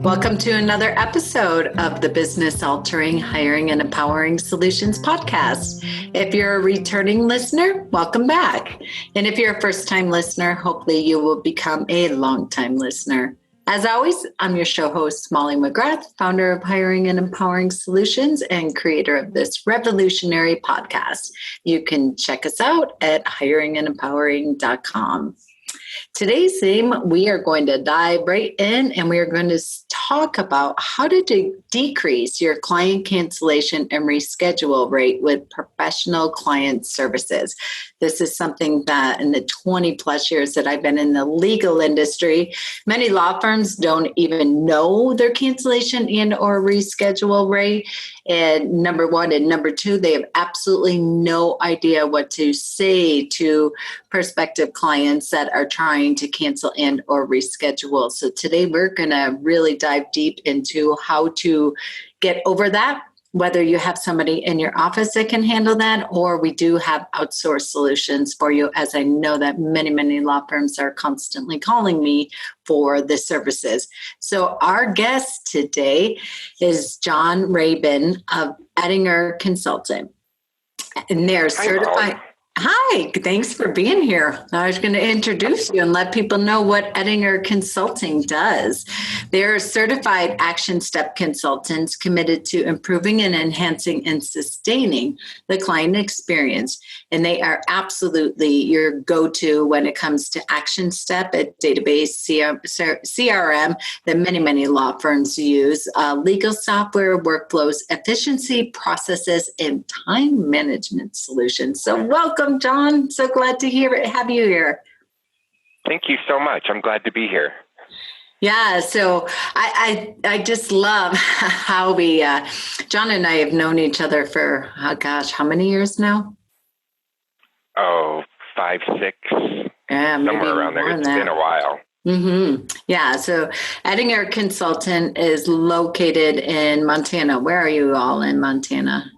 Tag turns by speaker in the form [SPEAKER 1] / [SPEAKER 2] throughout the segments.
[SPEAKER 1] Welcome to another episode of the Business Altering Hiring and Empowering Solutions podcast. If you're a returning listener, welcome back. And if you're a first-time listener, hopefully you will become a long-time listener. As always, I'm your show host, Molly McGrath, founder of Hiring and Empowering Solutions and creator of this revolutionary podcast. You can check us out at hiringandempowering.com. Today's theme, we are going to dive right in and we are going to talk about how to decrease your client cancellation and reschedule rate with professional client services. This is something that in the 20 plus years that I've been in the legal industry, many law firms don't even know their cancellation and or reschedule rate. And number one, and number two, they have absolutely no idea what to say to prospective clients that are trying to cancel and or reschedule. So today we're going to really dive deep into how to get over that, whether you have somebody in your office that can handle that, or we do have outsourced solutions for you, as I know that many law firms are constantly calling me for the services. So our guest today is John Rehbein of Ettinger Consulting. And they're certified. Hi, thanks for being here. I was going to introduce you and let people know what Ettinger Consulting does. They're certified action step consultants committed to improving and enhancing and sustaining the client experience. And they are absolutely your go-to when it comes to action step at database CRM that many law firms use, legal software, workflows, efficiency, processes, and time management solutions. So welcome, John. So glad to have you here.
[SPEAKER 2] Thank you so much. I'm glad to be here.
[SPEAKER 1] Yeah, so I just love how we, John and I have known each other for, how many years now?
[SPEAKER 2] Oh, 5, 6, somewhere around there. It's been a while.
[SPEAKER 1] Mm-hmm. Yeah, so Ettinger Consultant is located in Montana. Where are you all in Montana?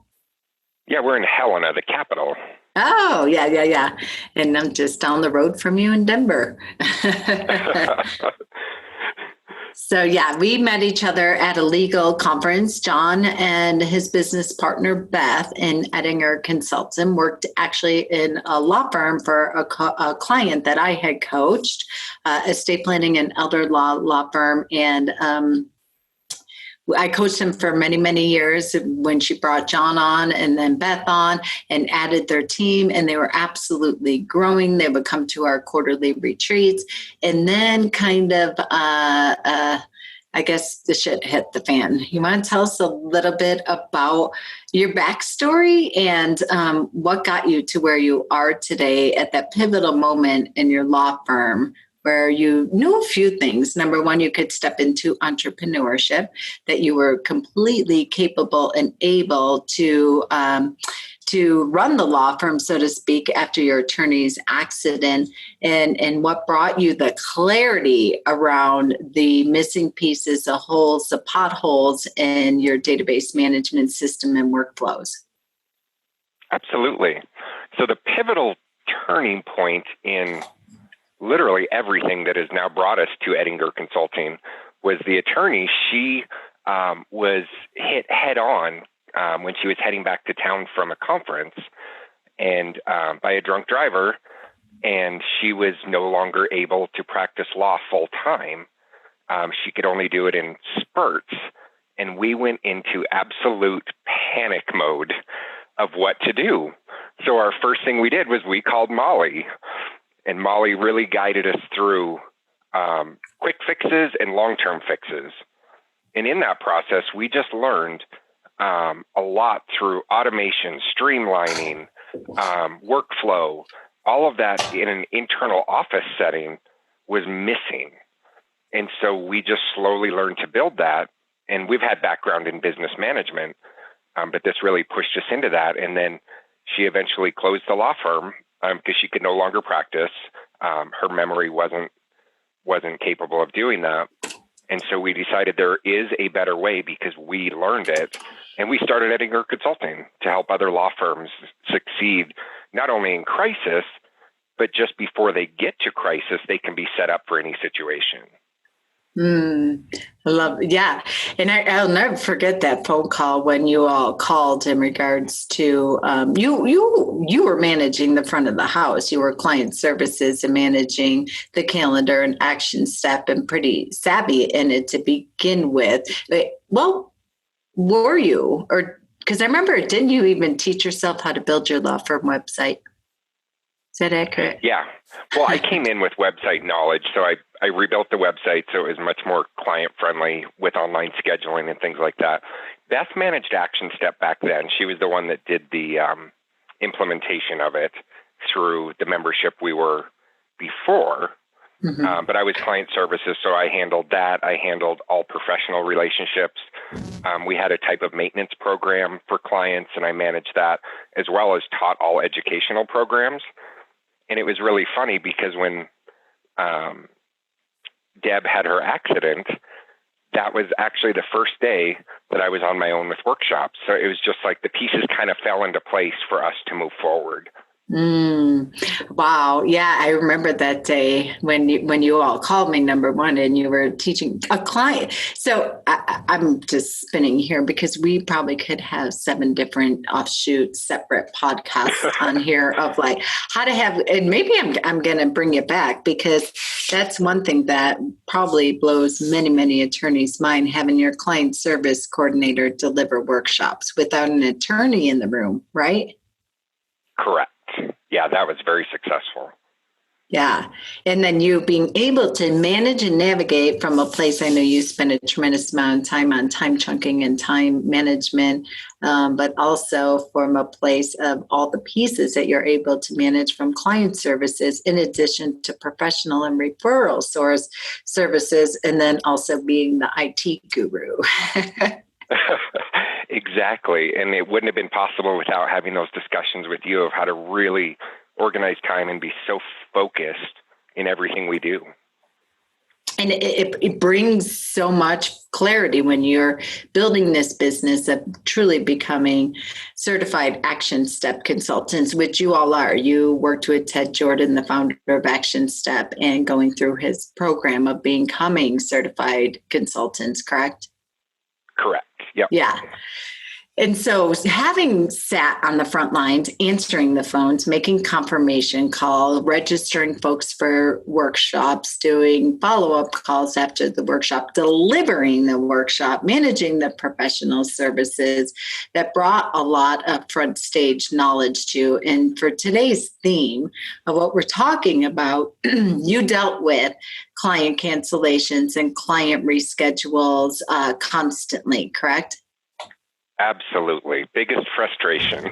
[SPEAKER 2] Yeah, we're in Helena, the capital.
[SPEAKER 1] Oh, yeah. And I'm just down the road from you in Denver. So, yeah, we met each other at a legal conference. John and his business partner, Beth, in Ettinger Consulting, worked actually in a law firm for a client that I had coached, estate planning and elder law firm. And I coached him for many years when she brought John on and then Beth on and added their team, and they were absolutely growing. They would come to our quarterly retreats, and then I guess the shit hit the fan. You want to tell us a little bit about your backstory and what got you to where you are today at that pivotal moment in your law firm, where you knew a few things. Number one, you could step into entrepreneurship, that you were completely capable and able to run the law firm, so to speak, after your attorney's accident, and what brought you the clarity around the missing pieces, the holes, the potholes in your database management system and workflows.
[SPEAKER 2] Absolutely. So the pivotal turning point in literally everything that has now brought us to Ettinger Consulting was the attorney. She was hit head on when she was heading back to town from a conference and by a drunk driver, and she was no longer able to practice law full time. She could only do it in spurts, and we went into absolute panic mode of what to do. So our first thing we did was we called Molly. And Molly really guided us through quick fixes and long-term fixes. And in that process, we just learned a lot through automation, streamlining, workflow. All of that in an internal office setting was missing. And so we just slowly learned to build that. And we've had background in business management, but this really pushed us into that. And then she eventually closed the law firm because she could no longer practice. Her memory wasn't capable of doing that. And so we decided there is a better way because we learned it. And we started Ettinger Consulting to help other law firms succeed, not only in crisis, but just before they get to crisis, they can be set up for any situation.
[SPEAKER 1] Mm, I love, yeah. And I'll never forget that phone call when you all called in regards to you were managing the front of the house. You were client services and managing the calendar and action step and pretty savvy in it to begin with. Well, were you? Or because I remember, didn't you even teach yourself how to build your law firm website? Is that accurate?
[SPEAKER 2] Yeah. Well, I came in with website knowledge, so I rebuilt the website so it was much more client friendly with online scheduling and things like that. Beth managed Action Step back then. She was the one that did the implementation of it through the membership we were before. Mm-hmm. But I was client services, so I handled that. I handled all professional relationships. We had a type of maintenance program for clients, and I managed that, as well as taught all educational programs. And it was really funny because when Deb had her accident, that was actually the first day that I was on my own with workshops. So it was just like the pieces kind of fell into place for us to move forward.
[SPEAKER 1] Wow. Yeah. I remember that day when you all called me, number one, and you were teaching a client. So I'm just spinning here because we probably could have 7 different offshoot separate podcasts on here of like how to have, and maybe I'm going to bring it back because that's one thing that probably blows many, many attorneys' mind, having your client service coordinator deliver workshops without an attorney in the room, right?
[SPEAKER 2] Correct. Yeah, that was very successful.
[SPEAKER 1] Yeah. And then you being able to manage and navigate from a place, I know you spend a tremendous amount of time on time chunking and time management, but also from a place of all the pieces that you're able to manage from client services, in addition to professional and referral source services, and then also being the IT guru.
[SPEAKER 2] Exactly. And it wouldn't have been possible without having those discussions with you of how to really organize time and be so focused in everything we do.
[SPEAKER 1] And it brings so much clarity when you're building this business of truly becoming certified action step consultants, which you all are. You worked with Ted Jordan, the founder of Action Step, and going through his program of becoming certified consultants, correct?
[SPEAKER 2] Correct. Yep.
[SPEAKER 1] Yeah. And so having sat on the front lines, answering the phones, making confirmation call, registering folks for workshops, doing follow-up calls after the workshop, delivering the workshop, managing the professional services, that brought a lot of front stage knowledge to. And for today's theme of what we're talking about, you dealt with client cancellations and client reschedules constantly, correct?
[SPEAKER 2] Absolutely. Biggest frustration.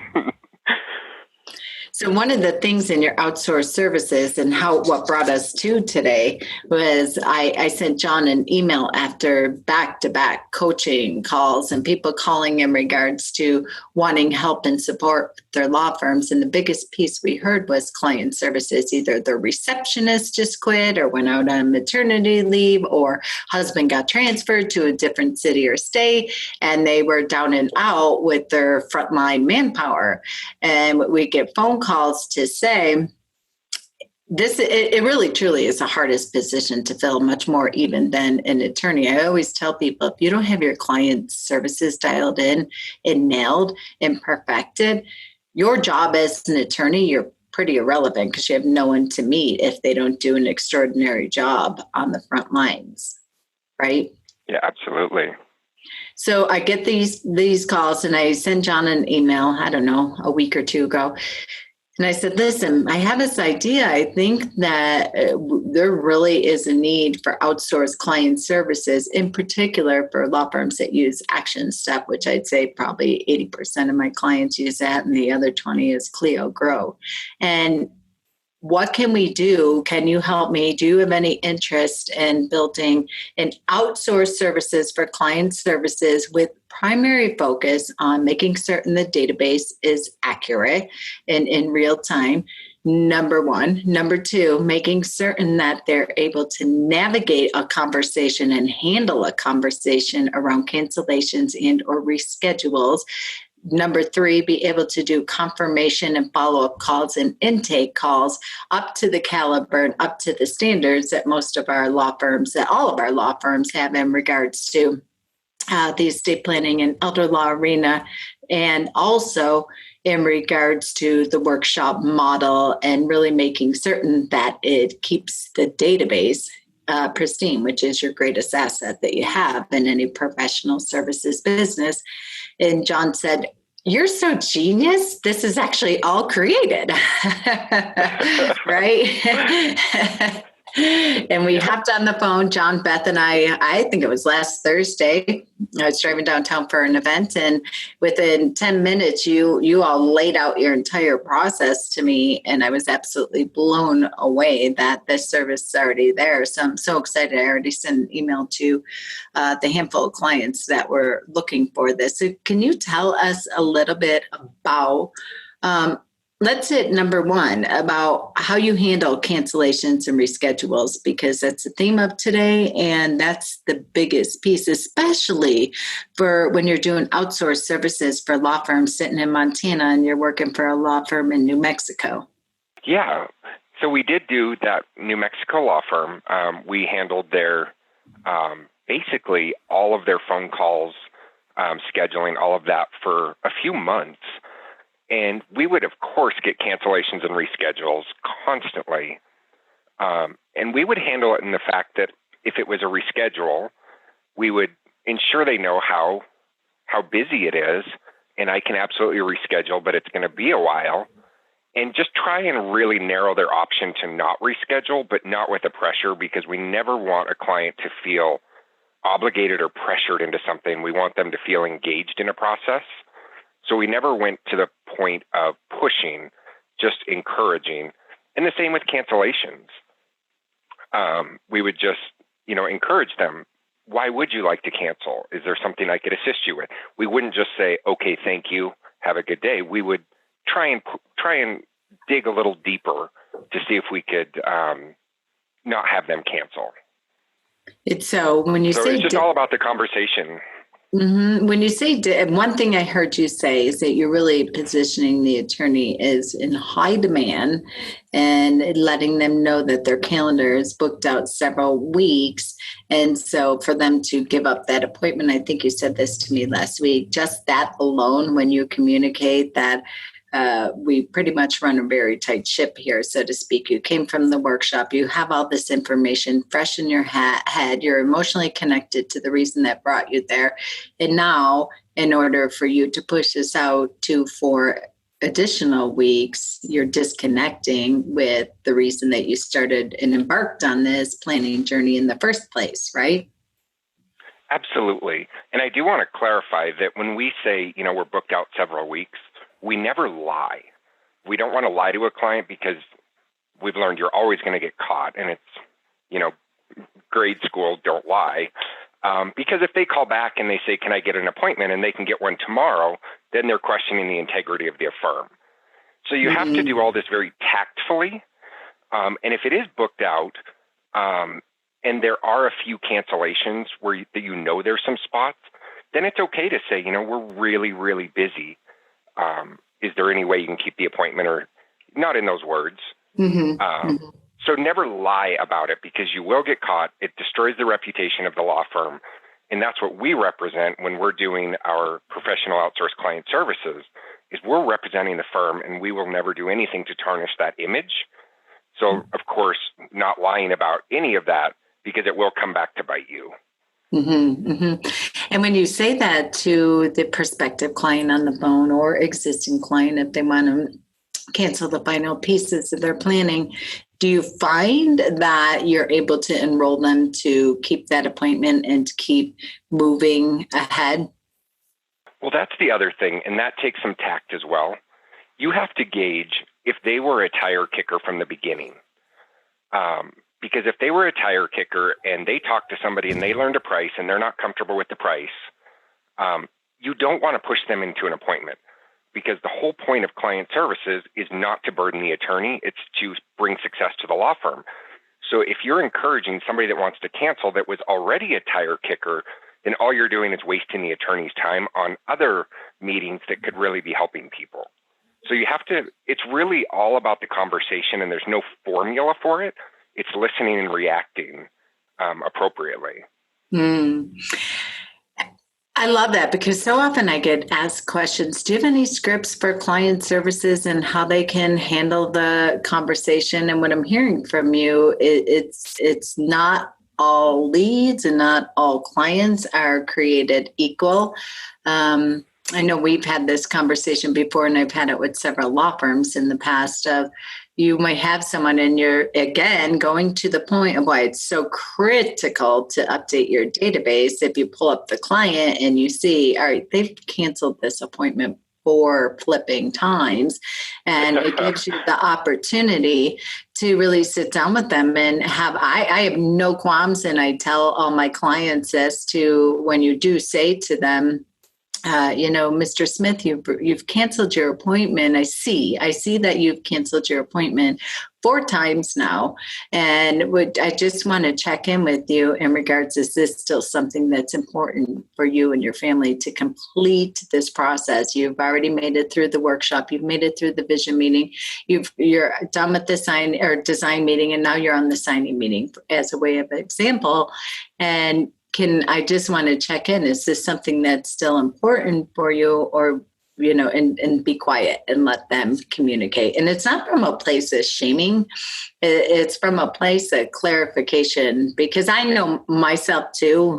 [SPEAKER 1] So one of the things in your outsourced services and what brought us to today was I sent John an email after back-to-back coaching calls and people calling in regards to wanting help and support their law firms. And the biggest piece we heard was client services. Either the receptionist just quit or went out on maternity leave, or husband got transferred to a different city or state, and they were down and out with their frontline manpower. And we get phone calls to say, it really truly is the hardest position to fill, much more even than an attorney. I always tell people, if you don't have your client services dialed in and nailed and perfected, your job as an attorney, you're pretty irrelevant because you have no one to meet if they don't do an extraordinary job on the front lines, right?
[SPEAKER 2] Yeah, absolutely.
[SPEAKER 1] So I get these calls and I send John an email, I don't know, a week or two ago. And I said, listen, I have this idea. I think that there really is a need for outsourced client services, in particular for law firms that use Action Step, which I'd say probably 80% of my clients use that, and the other 20 is Clio Grow. And what can we do? Can you help me? Do you have any interest in building an outsourced services for client services with primary focus on making certain the database is accurate and in real time? Number one. Number two, making certain that they're able to navigate a conversation and handle a conversation around cancellations and or reschedules. Number three, be able to do confirmation and follow-up calls and intake calls up to the caliber and up to the standards that most of our law firms, that all of our law firms have in regards to the estate planning and elder law arena, and also in regards to the workshop model and really making certain that it keeps the database pristine, which is your greatest asset that you have in any professional services business. And John said, "You're so genius. This is actually all created." Right? And we hopped on the phone, John, Beth, and I think it was last Thursday. I was driving downtown for an event, and within 10 minutes, you all laid out your entire process to me, and I was absolutely blown away that this service is already there. So I'm so excited. I already sent an email to the handful of clients that were looking for this. So can you tell us a little bit about let's hit number one about how you handle cancellations and reschedules, because that's the theme of today. And that's the biggest piece, especially for when you're doing outsourced services for law firms sitting in Montana and you're working for a law firm in New Mexico.
[SPEAKER 2] Yeah. So we did do that New Mexico law firm. We handled their, basically all of their phone calls, scheduling, all of that for a few months. And we would, of course, get cancellations and reschedules constantly. And we would handle it in the fact that if it was a reschedule, we would ensure they know how busy it is. And I can absolutely reschedule, but it's going to be a while. And just try and really narrow their option to not reschedule, but not with the pressure, because we never want a client to feel obligated or pressured into something. We want them to feel engaged in a process. So we never went to the point of pushing, just encouraging. And the same with cancellations. We would just, encourage them. Why would you like to cancel? Is there something I could assist you with? We wouldn't just say, okay, thank you, have a good day. We would try and dig a little deeper to see if we could not have them cancel.
[SPEAKER 1] It's just
[SPEAKER 2] all about the conversation.
[SPEAKER 1] Mm-hmm. When you say, one thing I heard you say is that you're really positioning the attorney as in high demand and letting them know that their calendar is booked out several weeks. And so for them to give up that appointment, I think you said this to me last week, just that alone, when you communicate that we pretty much run a very tight ship here, so to speak. You came from the workshop. You have all this information fresh in your head. You're emotionally connected to the reason that brought you there. And now, in order for you to push this out for additional weeks, you're disconnecting with the reason that you started and embarked on this planning journey in the first place, right?
[SPEAKER 2] Absolutely. And I do want to clarify that when we say, we're booked out several weeks, we never lie. We don't want to lie to a client, because we've learned you're always going to get caught. And it's, grade school, don't lie. Because if they call back and they say, can I get an appointment, and they can get one tomorrow, then they're questioning the integrity of the firm. So you have to do all this very tactfully. And if it is booked out, and there are a few cancellations where there's some spots, then it's okay to say, we're really, really busy. Is there any way you can keep the appointment, or not in those words? So never lie about it, because you will get caught. It destroys the reputation of the law firm. And that's what we represent when we're doing our professional outsourced client services, is we're representing the firm, and we will never do anything to tarnish that image. So, of course, not lying about any of that, because it will come back to bite you.
[SPEAKER 1] And when you say that to the prospective client on the phone or existing client, if they want to cancel the final pieces of their planning, do you find that you're able to enroll them to keep that appointment and to keep moving ahead?
[SPEAKER 2] Well, that's the other thing, and that takes some tact as well. You have to gauge if they were a tire kicker from the beginning. Because if they were a tire kicker and they talk to somebody and they learned a price and they're not comfortable with the price, you don't want to push them into an appointment, because the whole point of client services is not to burden the attorney. It's to bring success to the law firm. So if you're encouraging somebody that wants to cancel that was already a tire kicker then all you're doing is wasting the attorney's time on other meetings that could really be helping people. So it's really all about the conversation, and there's no formula for it. It's listening and reacting appropriately.
[SPEAKER 1] I love that, because so often I get asked questions. Do you have any scripts for client services and how they can handle the conversation? And what I'm hearing from you, it's not all leads and not all clients are created equal. I know we've had this conversation before, and I've had it with several law firms in the past of, you might have someone and you're, again, going to the point of why it's so critical to update your database. If you pull up the client and you see, all right, they've canceled this appointment 4 flipping times, and it gives you the opportunity to really sit down with them and I have no qualms, and I tell all my clients as to when you do say to them, Mr. Smith, you've canceled your appointment. I see that you've canceled your appointment 4 times now. And I just want to check in with you in regards, is this still something that's important for you and your family to complete this process? You've already made it through the workshop. You've made it through the vision meeting. You're done with the design meeting, and now you're on the signing meeting as a way of example. And I just want to check in. Is this something that's still important for you, or, and be quiet and let them communicate? And it's not from a place of shaming. It's from a place of clarification, because I know myself too.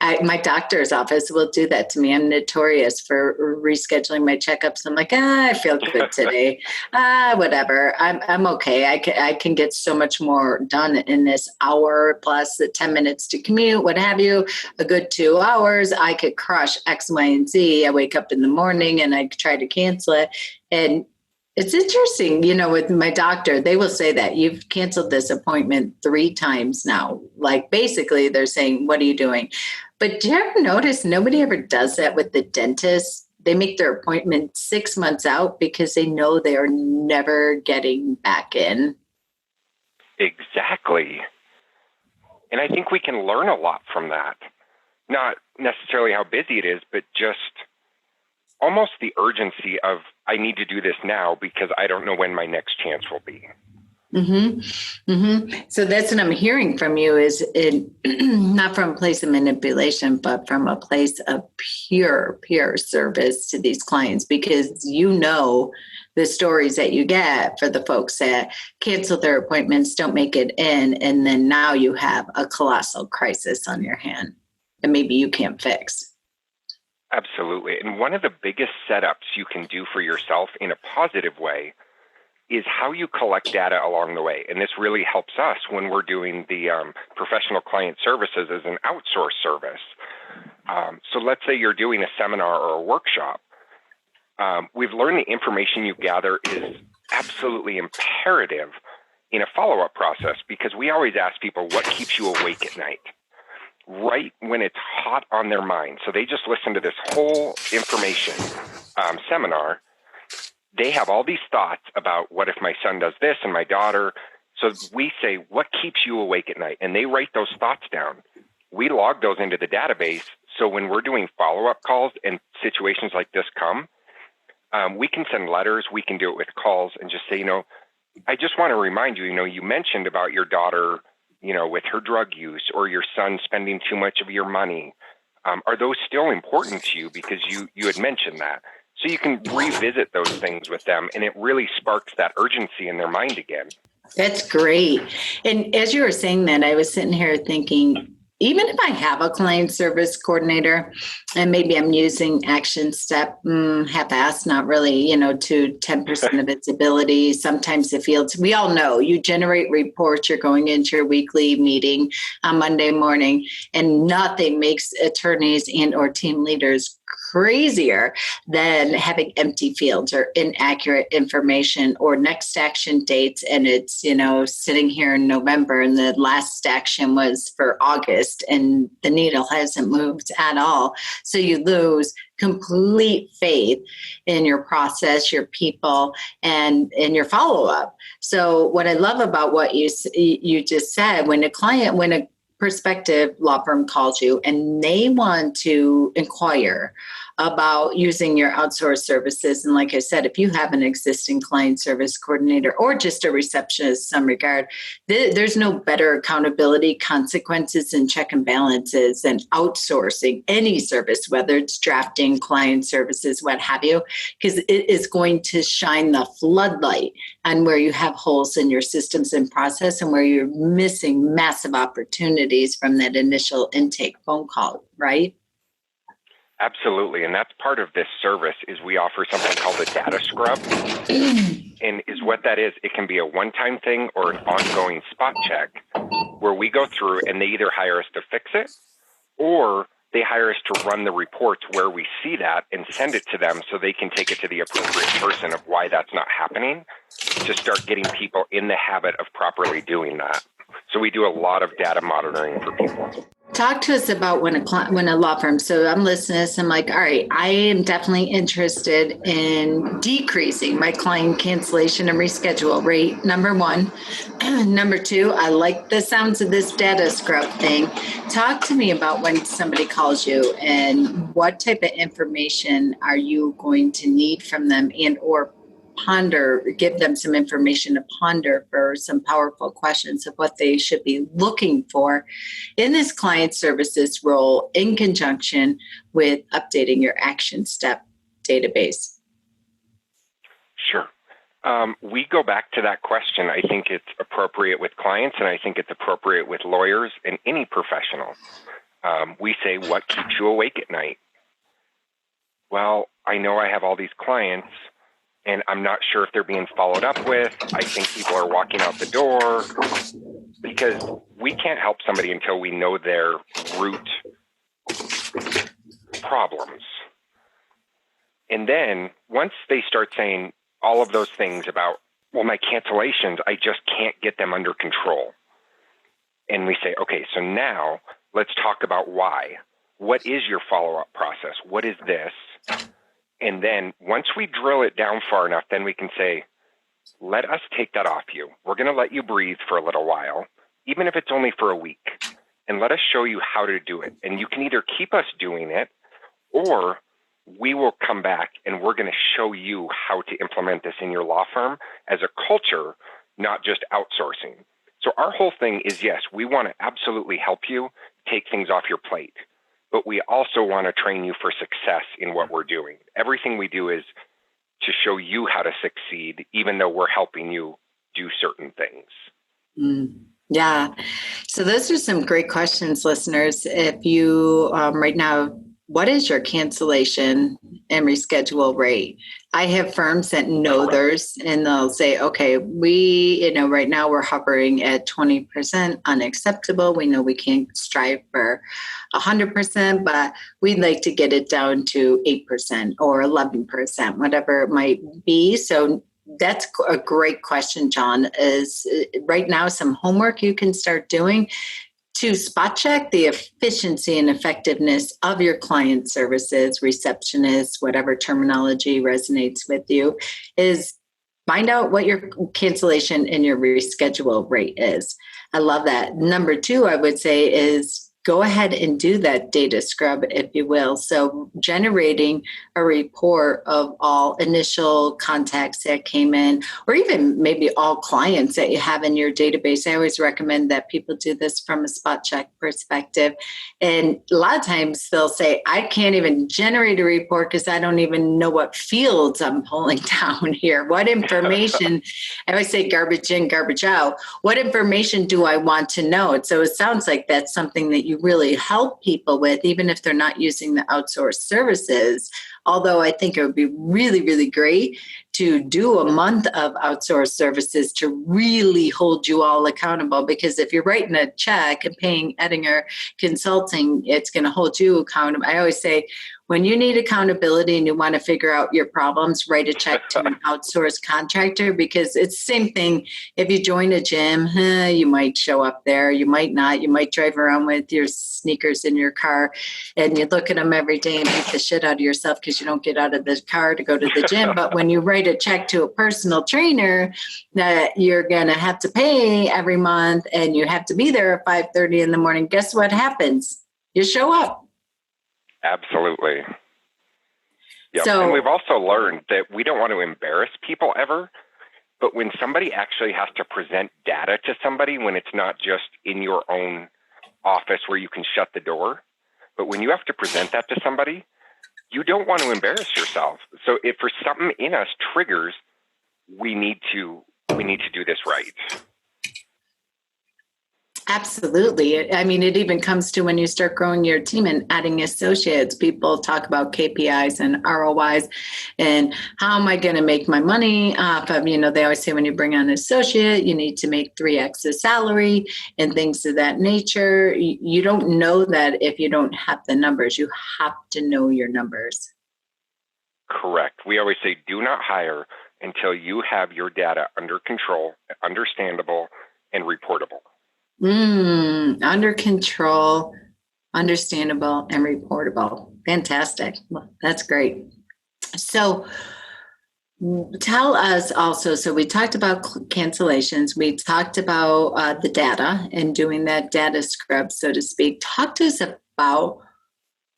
[SPEAKER 1] My doctor's office will do that to me. I'm notorious for rescheduling my checkups. I'm like, I feel good today. Whatever. I'm okay. I can get so much more done in this hour plus the 10 minutes to commute, what have you. A good 2 hours, I could crush X, Y, and Z. I wake up in the morning and I try to cancel it. And it's interesting, with my doctor, they will say that you've canceled this appointment 3 times now. Like, basically they're saying, what are you doing? But do you ever notice nobody ever does that with the dentist? They make their appointment 6 months out because they know they are never getting back in.
[SPEAKER 2] Exactly. And I think we can learn a lot from that. Not necessarily how busy it is, but just almost the urgency of, I need to do this now because I don't know when my next chance will be.
[SPEAKER 1] Mm-hmm. Mm-hmm. So that's what I'm hearing from you, is not from a place of manipulation, but from a place of pure service to these clients, because the stories that you get for the folks that cancel their appointments, don't make it in, and then now you have a colossal crisis on your hand that maybe you can't fix.
[SPEAKER 2] Absolutely. And one of the biggest setups you can do for yourself in a positive way is how you collect data along the way. And this really helps us when we're doing the professional client services as an outsource service. So let's say you're doing a seminar or a workshop. We've learned the information you gather is absolutely imperative in a follow-up process, because we always ask people, what keeps you awake at night? Right when it's hot on their mind. So they just listen to this whole information seminar. They have all these thoughts about, what if my son does this and my daughter? So we say, what keeps you awake at night? And they write those thoughts down. We log those into the database. So when we're doing follow-up calls and situations like this come, we can send letters, we can do it with calls, and just say, I just want to remind you, you mentioned about your daughter, with her drug use, or your son spending too much of your money. Are those still important to you? Because you had mentioned that. So you can revisit those things with them, and it really sparks that urgency in their mind again.
[SPEAKER 1] That's great. And as you were saying that, I was sitting here thinking, even if I have a client service coordinator and maybe I'm using action step half-assed, not really, to 10% of its ability. Sometimes the fields, we all know, you generate reports, you're going into your weekly meeting on Monday morning, and nothing makes attorneys and or team leaders crazier than having empty fields or inaccurate information or next action dates. And it's, sitting here in November and the last action was for August and the needle hasn't moved at all. So you lose complete faith in your process, your people, and in your follow-up. So what I love about what you just said, when a prospective law firm calls you and they want to inquire about using your outsourced services. And like I said, if you have an existing client service coordinator or just a receptionist in some regard, there's no better accountability, consequences, and check and balances than outsourcing any service, whether it's drafting, client services, what have you, because it is going to shine the floodlight on where you have holes in your systems and process and where you're missing massive opportunities from that initial intake phone call, right?
[SPEAKER 2] Absolutely. And that's part of this service is we offer something called a data scrub. And is what that is, it can be a one-time thing or an ongoing spot check where we go through and they either hire us to fix it or they hire us to run the reports where we see that and send it to them so they can take it to the appropriate person of why that's not happening to start getting people in the habit of properly doing that. So we do a lot of data monitoring for people.
[SPEAKER 1] Talk to us about when a law firm, so I'm listening to this, I'm like, all right, I am definitely interested in decreasing my client cancellation and reschedule rate, number one. Number two, I like the sounds of this data scrub thing. Talk to me about when somebody calls you and what type of information are you going to need from them and or ponder, give them some information to ponder for some powerful questions of what they should be looking for in this client services role in conjunction with updating your action step database.
[SPEAKER 2] Sure. We go back to that question. I think it's appropriate with clients and I think it's appropriate with lawyers and any professional. We say, what keeps you awake at night? Well, I know I have all these clients and I'm not sure if they're being followed up with. I think people are walking out the door because we can't help somebody until we know their root problems. And then once they start saying all of those things about, well, my cancellations, I just can't get them under control. And we say, okay, so now let's talk about why. What is your follow-up process? What is this? And then once we drill it down far enough, then we can say, let us take that off you. We're going to let you breathe for a little while, even if it's only for a week, and let us show you how to do it. And you can either keep us doing it, or we will come back and we're going to show you how to implement this in your law firm as a culture, not just outsourcing. So our whole thing is, yes, we want to absolutely help you take things off your plate. But we also want to train you for success in what we're doing. Everything we do is to show you how to succeed, even though we're helping you do certain things.
[SPEAKER 1] Yeah. So those are some great questions, listeners. If you right now, what is your cancellation and reschedule rate? I have firms that know theirs and they'll say, okay, right now we're hovering at 20% unacceptable. We know we can't strive for 100%, but we'd like to get it down to 8% or 11%, whatever it might be. So that's a great question, John, is right now some homework you can start doing to spot check the efficiency and effectiveness of your client services, receptionists, whatever terminology resonates with you, is find out what your cancellation and your reschedule rate is. I love that. Number two, I would say, is go ahead and do that data scrub, if you will. So generating a report of all initial contacts that came in, or even maybe all clients that you have in your database. I always recommend that people do this from a spot check perspective. And a lot of times they'll say, I can't even generate a report because I don't even know what fields I'm pulling down here. What information, I always say garbage in, garbage out. What information do I want to know? And so it sounds like that's something that you really help people with, even if they're not using the outsourced services. Although I think it would be really, really great to do a month of outsourced services to really hold you all accountable. Because if you're writing a check and paying Ettinger Consulting, it's going to hold you accountable. I always say, when you need accountability and you want to figure out your problems, write a check to an outsourced contractor, because it's the same thing. If you join a gym, you might show up there, you might not. You might drive around with your sneakers in your car and you look at them every day and beat the shit out of yourself because you don't get out of the car to go to the gym. But when you write a check to a personal trainer that you're going to have to pay every month and you have to be there at 5:30 in the morning, guess what happens? You show up.
[SPEAKER 2] Absolutely. Yep.
[SPEAKER 1] So,
[SPEAKER 2] and we've also learned that we don't want to embarrass people ever, but when somebody actually has to present data to somebody, when it's not just in your own office where you can shut the door, but when you have to present that to somebody, you don't want to embarrass yourself. So if for something in us triggers, we need to do this right.
[SPEAKER 1] Absolutely. I mean, it even comes to when you start growing your team and adding associates. People talk about KPIs and ROIs and how am I going to make my money off of, they always say when you bring on an associate, you need to make 3x the salary and things of that nature. You don't know that if you don't have the numbers. You have to know your numbers.
[SPEAKER 2] Correct. We always say do not hire until you have your data under control, understandable, and reportable.
[SPEAKER 1] Under control, understandable, and reportable. Fantastic. Well, that's great. So tell us also, so we talked about cancellations. We talked about the data and doing that data scrub, so to speak. Talk to us about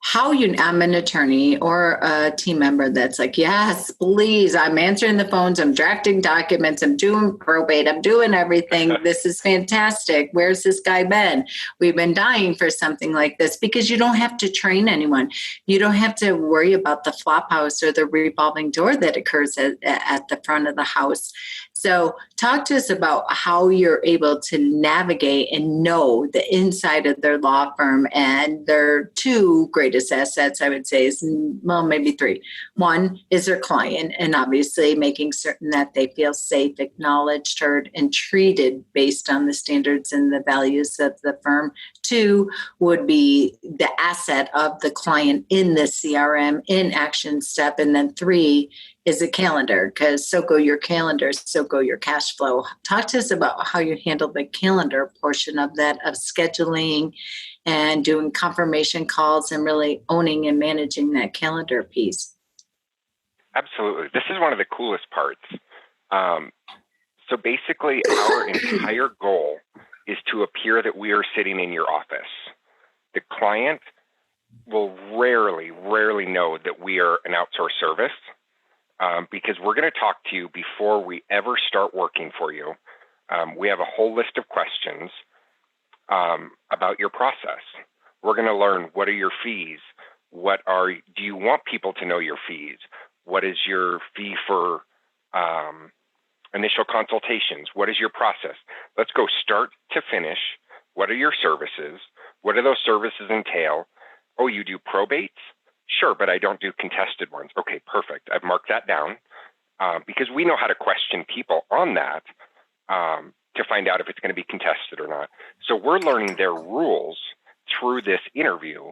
[SPEAKER 1] how I'm an attorney or a team member that's like, yes, please, I'm answering the phones, I'm drafting documents, I'm doing probate, I'm doing everything. This is fantastic. Where's this guy been? We've been dying for something like this, because you don't have to train anyone. You don't have to worry about the flop house or the revolving door that occurs at the front of the house. So talk to us about how you're able to navigate and know the inside of their law firm. And their two greatest assets, I would say, is, well, maybe three. One is their client, and obviously making certain that they feel safe, acknowledged, heard, and treated based on the standards and the values of the firm. Two would be the asset of the client in the CRM in action step. And then three is a calendar, because so go your calendars, so go your cash flow. Talk to us about how you handle the calendar portion of that, of scheduling and doing confirmation calls and really owning and managing that calendar piece.
[SPEAKER 2] Absolutely. This is one of the coolest parts. So basically, our entire goal is to appear that we are sitting in your office. The client will rarely know that we are an outsourced service. Because we're going to talk to you before we ever start working for you. We have a whole list of questions about your process. We're going to learn, what are your fees? Do you want people to know your fees? What is your fee for initial consultations? What is your process? Let's go start to finish. What are your services? What do those services entail? Oh, you do probates? Sure, but I don't do contested ones. Okay, perfect. I've marked that down because we know how to question people on that to find out if it's going to be contested or not. So we're learning their rules through this interview.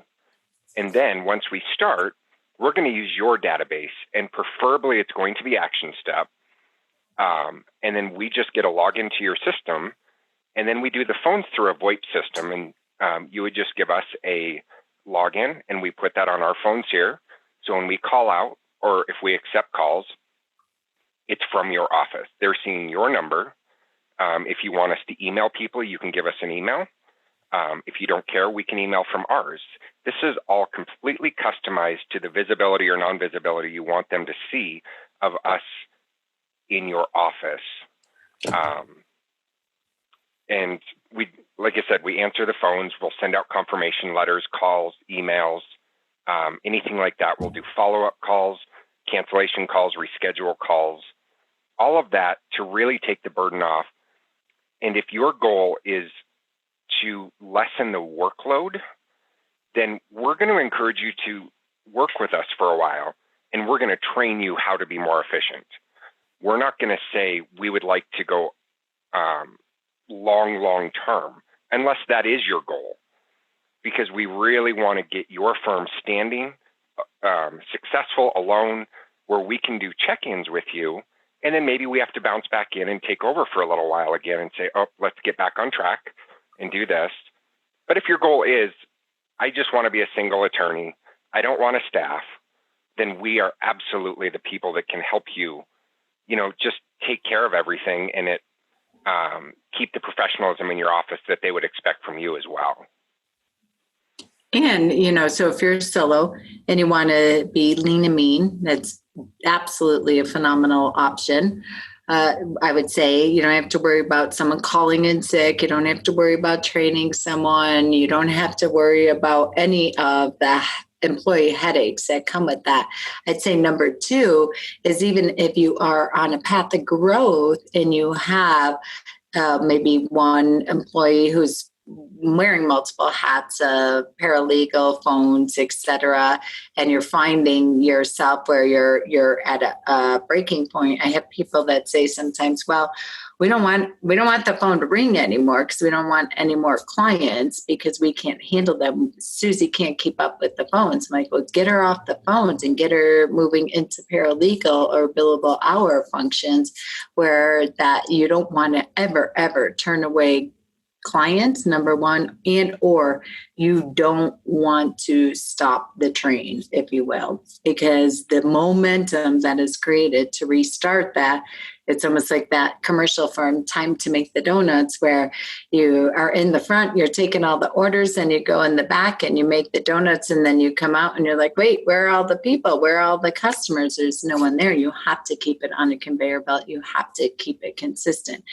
[SPEAKER 2] And then once we start, we're going to use your database, and preferably it's going to be Action Step. And then we just get a login to your system, and then we do the phones through a VoIP system. And you would just give us a login, and we put that on our phones here. So when we call out, or if we accept calls, it's from your office. They're seeing your number. If you want us to email people, you can give us an email. If you don't care, we can email from ours. This is all completely customized to the visibility or non-visibility you want them to see of us in your office. And we, like I said, we answer the phones. We'll send out confirmation letters, calls, emails, anything like that. We'll do follow-up calls, cancellation calls, reschedule calls, all of that to really take the burden off. And if your goal is to lessen the workload, then we're going to encourage you to work with us for a while, and we're going to train you how to be more efficient. We're not going to say we would like to go long term, unless that is your goal, because we really want to get your firm standing successful alone, where we can do check-ins with you, and then maybe we have to bounce back in and take over for a little while again and say, oh, let's get back on track and do this. But if your goal is, I just want to be a single attorney, I don't want a staff, then we are absolutely the people that can help you, just take care of everything and keep the professionalism in your office that they would expect from you as well.
[SPEAKER 1] And, so if you're solo and you want to be lean and mean, that's absolutely a phenomenal option. I would say you don't have to worry about someone calling in sick. You don't have to worry about training someone. You don't have to worry about any of the employee headaches that come with that. I'd say number two is, even if you are on a path of growth and you have maybe one employee who's wearing multiple hats of paralegal, phones, etc., and you're finding yourself where you're at a breaking point. I have people that say sometimes, well, we don't want the phone to ring anymore because we don't want any more clients because we can't handle them. Susie can't keep up with the phones. I'm like, well, get her off the phones and get her moving into paralegal or billable hour functions, where that you don't want to ever turn away clients, number one, and or you don't want to stop the train, if you will, because the momentum that is created to restart that, it's almost like that commercial from Time to Make the Donuts, where you are in the front, you're taking all the orders, and you go in the back and you make the donuts, and then you come out and you're like, wait, where are all the people? Where are all the customers? There's no one there. You have to keep it on a conveyor belt. You have to keep it consistent.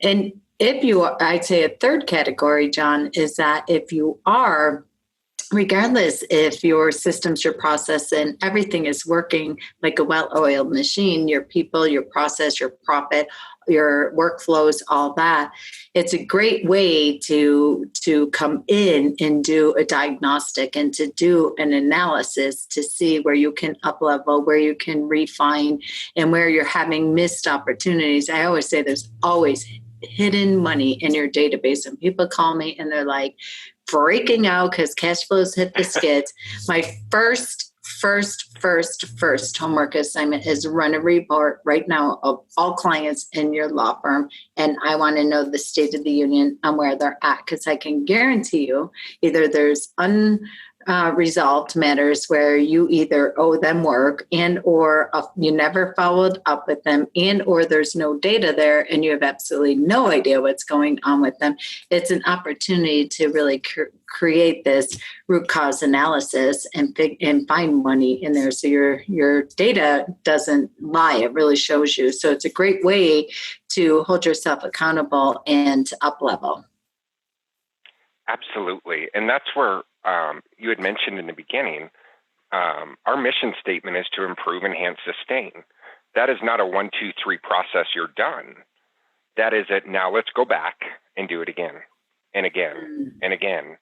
[SPEAKER 1] And if you are, I'd say a third category, John, is that if you are, regardless if your systems, your process, and everything is working like a well-oiled machine, your people, your process, your profit, your workflows, all that, it's a great way to come in and do a diagnostic and to do an analysis to see where you can up-level, where you can refine, and where you're having missed opportunities. I always say there's always hidden money in your database. And people call me and they're like freaking out because cash flows hit the skids. My first homework assignment is run a report right now of all clients in your law firm. And I want to know the state of the union on where they're at, because I can guarantee you either there's resolved matters where you either owe them work and or you never followed up with them, and or there's no data there and you have absolutely no idea what's going on with them. It's an opportunity to really create this root cause analysis and find money in there, so your data doesn't lie. It really shows you. So it's a great way to hold yourself accountable and to up level.
[SPEAKER 2] Absolutely. And that's where you had mentioned in the beginning, our mission statement is to improve, enhance, sustain. That is not a 1, 2, 3 process, you're done. That is it. Now let's go back and do it again and again and again.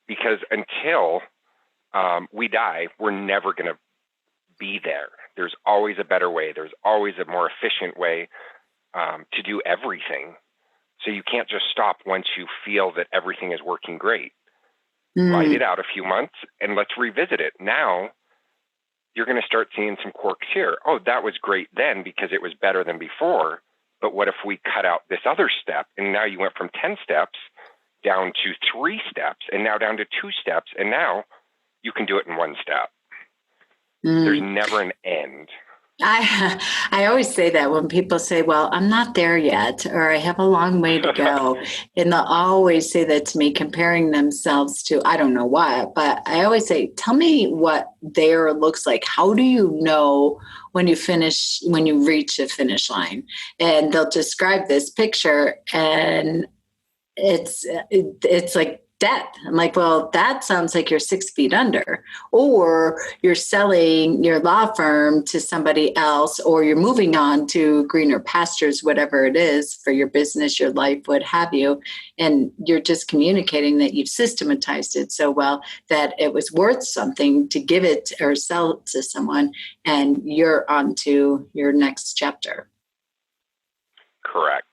[SPEAKER 2] Because until we die, we're never going to be there. There's always a better way. There's always a more efficient way to do everything. So you can't just stop once you feel that everything is working great. Write it out a few months and let's revisit it. Now you're going to start seeing some quirks here. Oh, that was great then because it was better than before. But what if we cut out this other step? And now you went from 10 steps down to 3 steps, and now down to 2 steps. And now you can do it in 1 step. There's never an end.
[SPEAKER 1] I always say that when people say, well, I'm not there yet, or I have a long way to go. And they'll always say that to me, comparing themselves to, I don't know what, but I always say, tell me what there looks like. How do you know when you reach the finish line? And they'll describe this picture and it's like death. I'm like, well, that sounds like you're 6 feet under, or you're selling your law firm to somebody else, or you're moving on to greener pastures, whatever it is for your business, your life, what have you. And you're just communicating that you've systematized it so well that it was worth something to give it or sell it to someone, and you're on to your next chapter.
[SPEAKER 2] Correct.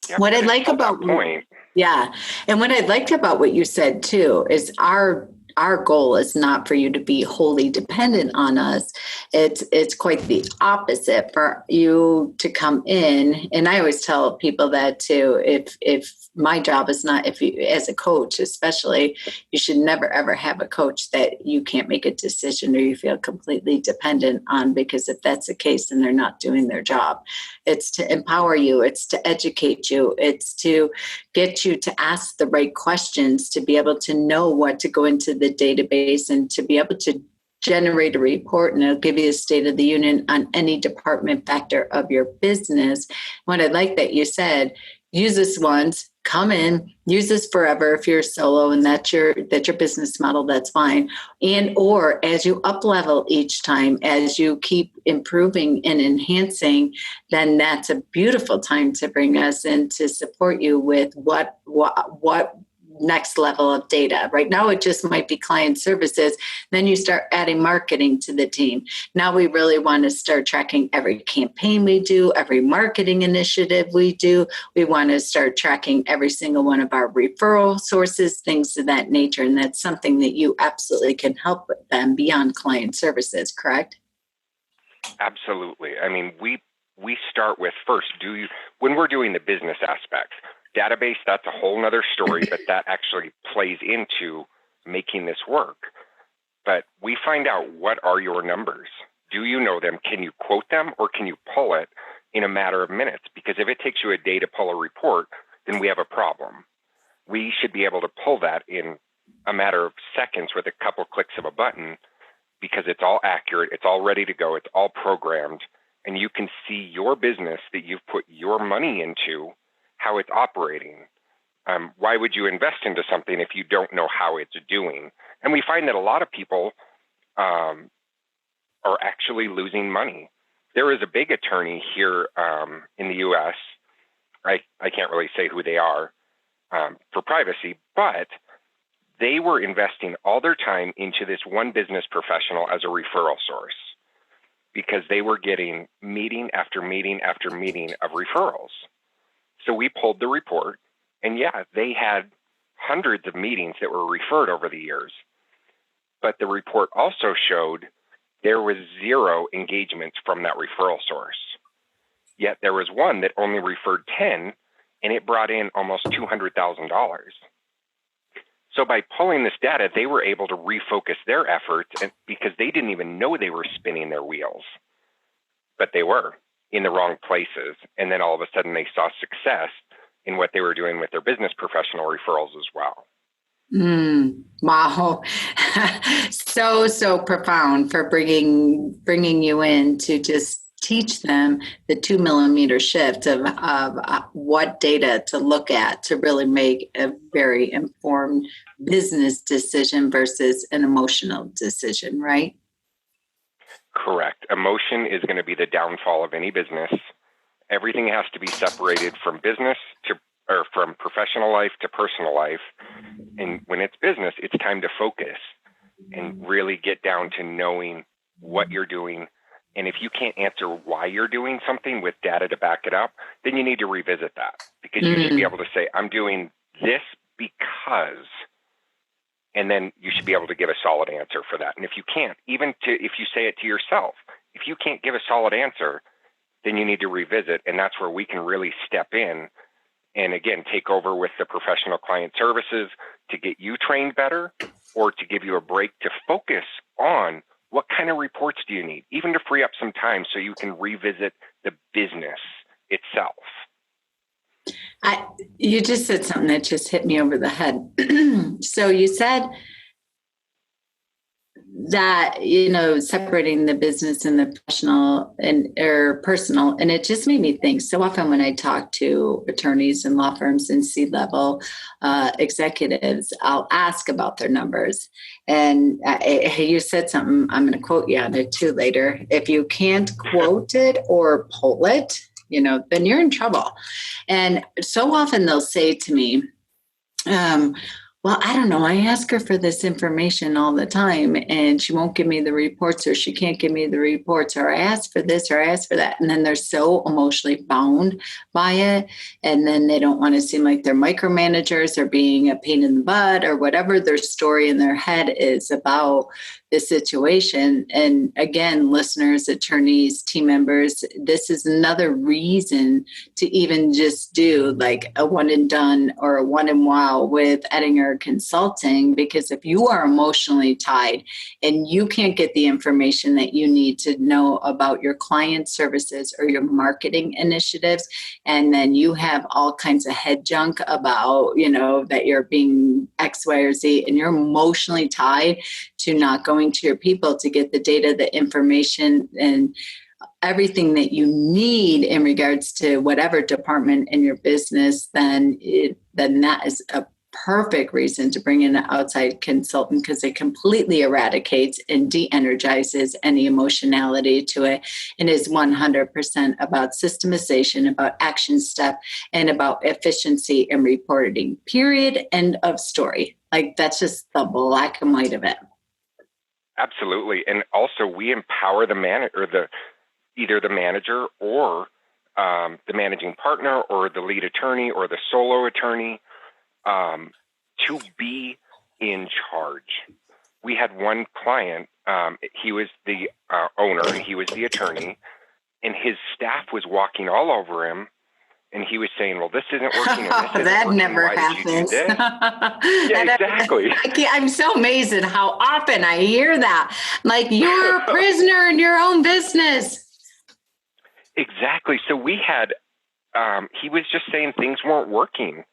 [SPEAKER 2] Yep.
[SPEAKER 1] What I like about
[SPEAKER 2] point.
[SPEAKER 1] Yeah. And what I liked about what you said too is our our goal is not for you to be wholly dependent on us. It's quite the opposite, for you to come in. And I always tell people that too. If my job is not, if you, as a coach especially, you should never ever have a coach that you can't make a decision or you feel completely dependent on, because if that's the case, then they're not doing their job. It's to empower you, it's to educate you, it's to get you to ask the right questions, to be able to know what to go into the database and to be able to generate a report, and it'll give you a state of the union on any department factor of your business. What I like that you said, use this once, come in, use this forever. If you're solo and that's your business model, that's fine. And or as you up level each time, as you keep improving and enhancing, then that's a beautiful time to bring us in to support you with what next level of data. Right now, it just might be client services. Then you start adding marketing to the team. Now we really want to start tracking every campaign we do, every marketing initiative we do. We want to start tracking every single one of our referral sources, things of that nature. And that's something that you absolutely can help with them beyond client services, correct?
[SPEAKER 2] Absolutely. I mean, we start with first, when we're doing the business aspects, database, that's a whole nother story, but that actually plays into making this work. But we find out, what are your numbers? Do you know them? Can you quote them, or can you pull it in a matter of minutes? Because if it takes you a day to pull a report, then we have a problem. We should be able to pull that in a matter of seconds with a couple clicks of a button, because it's all accurate, it's all ready to go, it's all programmed, and you can see your business that you've put your money into, how it's operating. Why would you invest into something if you don't know how it's doing? And we find that a lot of people are actually losing money. There is a big attorney here in the U.S. I can't really say who they are for privacy, but they were investing all their time into this one business professional as a referral source, because they were getting meeting after meeting after meeting of referrals. So we pulled the report, and yeah, they had hundreds of meetings that were referred over the years. But the report also showed there was 0 engagements from that referral source. Yet there was one that only referred 10, and it brought in almost $200,000. So by pulling this data, they were able to refocus their efforts, because they didn't even know they were spinning their wheels, but they were in the wrong places. And then all of a sudden they saw success in what they were doing with their business professional referrals as well.
[SPEAKER 1] Wow. So profound for bringing you in to just teach them the 2 millimeter shift of what data to look at to really make a very informed business decision versus an emotional decision, right?
[SPEAKER 2] Correct. Emotion is going to be the downfall of any business. Everything has to be separated from business or from professional life to personal life. And when it's business, it's time to focus and really get down to knowing what you're doing. And if you can't answer why you're doing something with data to back it up, then you need to revisit that, because you should be able to say, I'm doing this because, and then you should be able to give a solid answer for that. And if you can't, if you say it to yourself, if you can't give a solid answer, then you need to revisit. And that's where we can really step in and, again, take over with the professional client services to get you trained better, or to give you a break to focus on what kind of reports do you need, even to free up some time so you can revisit the business itself.
[SPEAKER 1] You just said something that just hit me over the head. So you said that, separating the business and the professional or personal. And it just made me think, so often when I talk to attorneys and law firms and C-level executives, I'll ask about their numbers. And you said something, I'm going to quote you on it too later. If you can't quote it or pull it, then you're in trouble. And so often they'll say to me, Well, I don't know. I ask her for this information all the time and she won't give me the reports, or she can't give me the reports, or I ask for this or I ask for that. And then they're so emotionally bound by it. And then they don't want to seem like they're micromanagers or being a pain in the butt or whatever their story in their head is about the situation. And again, listeners, attorneys, team members, this is another reason to even just do like a one and done or a one and wow with Ettinger Consulting, because if you are emotionally tied and you can't get the information that you need to know about your client services or your marketing initiatives, and then you have all kinds of head junk about, that you're being X, Y, or Z, and you're emotionally tied to not going to your people to get the data, the information, and everything that you need in regards to whatever department in your business, then that is a perfect reason to bring in an outside consultant, because it completely eradicates and de-energizes any emotionality to it, and is 100% about systemization, about action step, and about efficiency and reporting. Period. End of story. Like, that's just the black and white of it.
[SPEAKER 2] Absolutely. And also we empower either the manager or the managing partner or the lead attorney or the solo attorney to be in charge. We had one client, he was the owner, he was the attorney, and his staff was walking all over him. And he was saying, well, this isn't working. And this isn't
[SPEAKER 1] that
[SPEAKER 2] working.
[SPEAKER 1] never
[SPEAKER 2] Why
[SPEAKER 1] happens.
[SPEAKER 2] did you do this? Yeah, exactly.
[SPEAKER 1] I'm so amazed at how often I hear that. Like, you're a prisoner in your own business.
[SPEAKER 2] Exactly. So we had, he was just saying things weren't working.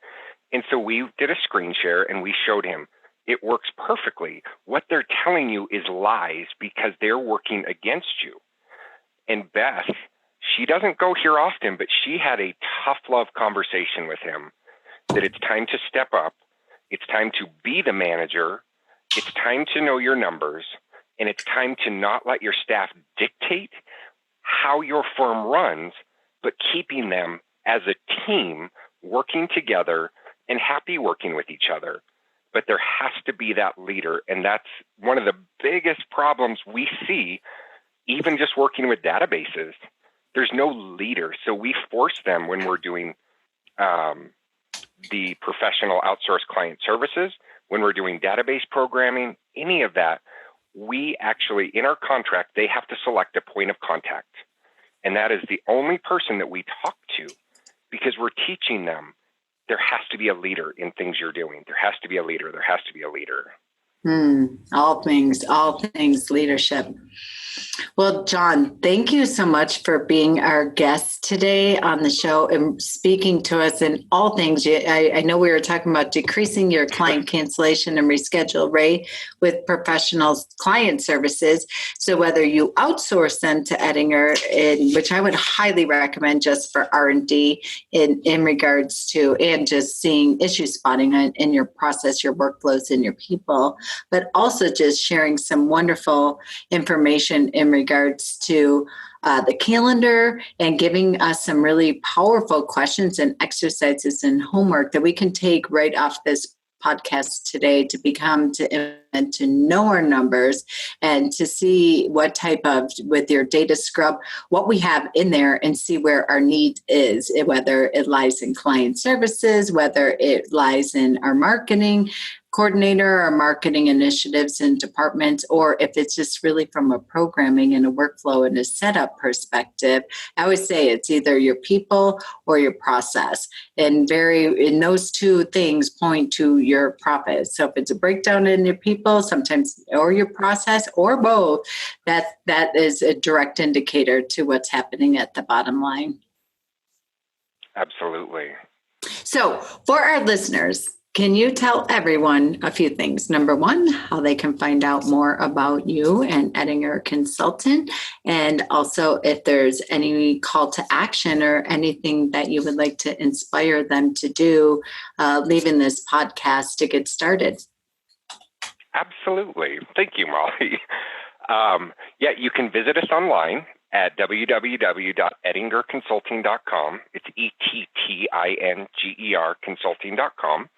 [SPEAKER 2] And so we did a screen share and we showed him it works perfectly. What they're telling you is lies because they're working against you. And Beth, she doesn't go here often, but she had a tough love conversation with him that it's time to step up. It's time to be the manager. It's time to know your numbers. And it's time to not let your staff dictate how your firm runs, but keeping them as a team working together and happy working with each other. But there has to be that leader. And that's one of the biggest problems we see, even just working with databases. There's no leader. So we force them when we're doing the professional outsource client services, when we're doing database programming, any of that, we actually, in our contract, they have to select a point of contact. And that is the only person that we talk to, because we're teaching them there has to be a leader in things you're doing. There has to be a leader. There has to be a leader.
[SPEAKER 1] All things leadership. Well, John, thank you so much for being our guest today on the show and speaking to us in all things. I know we were talking about decreasing your client cancellation and reschedule rate with professional client services. So whether you outsource them to Ettinger, which I would highly recommend just for R&D in regards to, and just seeing issue spotting in your process, your workflows, and your people, but also just sharing some wonderful information in regards to the calendar and giving us some really powerful questions and exercises and homework that we can take right off this podcast today to know our numbers and to see what type of, with your data scrub, what we have in there and see where our need is, whether it lies in client services, whether it lies in our marketing coordinator or marketing initiatives and departments, or if it's just really from a programming and a workflow and a setup perspective. I always say it's either your people or your process. And those two things point to your profit. So if it's a breakdown in your people, sometimes, or your process, or both, that is a direct indicator to what's happening at the bottom line.
[SPEAKER 2] Absolutely.
[SPEAKER 1] So for our listeners, can you tell everyone a few things? Number one, how they can find out more about you and Ettinger Consultant, and also if there's any call to action or anything that you would like to inspire them to do, leaving this podcast to get started.
[SPEAKER 2] Absolutely. Thank you, Molly. You can visit us online at www.ettingerconsulting.com. It's ETTINGER consulting.com.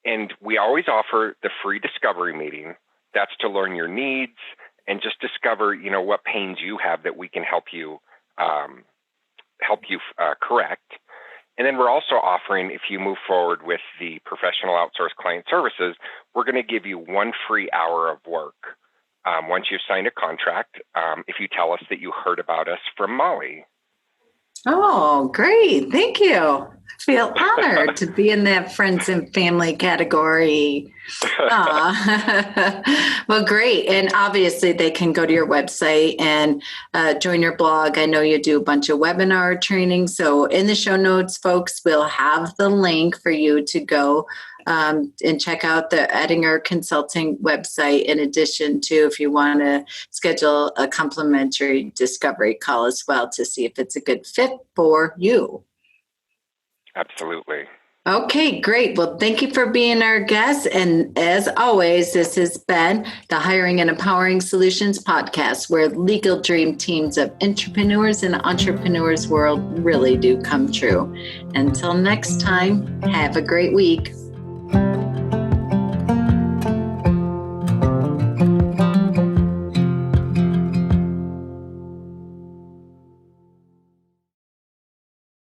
[SPEAKER 2] And we always offer the free discovery meeting. That's to learn your needs and just discover, what pains you have that we can help you correct. And then we're also offering, if you move forward with the professional outsourced client services, we're going to give you 1 free hour of work once you've signed a contract, if you tell us that you heard about us from Molly.
[SPEAKER 1] Oh, great. Thank you. I feel honored to be in that friends and family category. Well, great. And obviously they can go to your website and join your blog. I know you do a bunch of webinar training. So in the show notes, folks, we'll have the link for you to go and check out the Ettinger Consulting website, in addition to if you want to schedule a complimentary discovery call as well to see if it's a good fit for you.
[SPEAKER 2] Absolutely.
[SPEAKER 1] Okay, great. Well, thank you for being our guest. And as always, this has been the Hiring and Empowering Solutions podcast, where legal dream teams of entrepreneurs in the entrepreneurs world really do come true. Until next time, have a great week.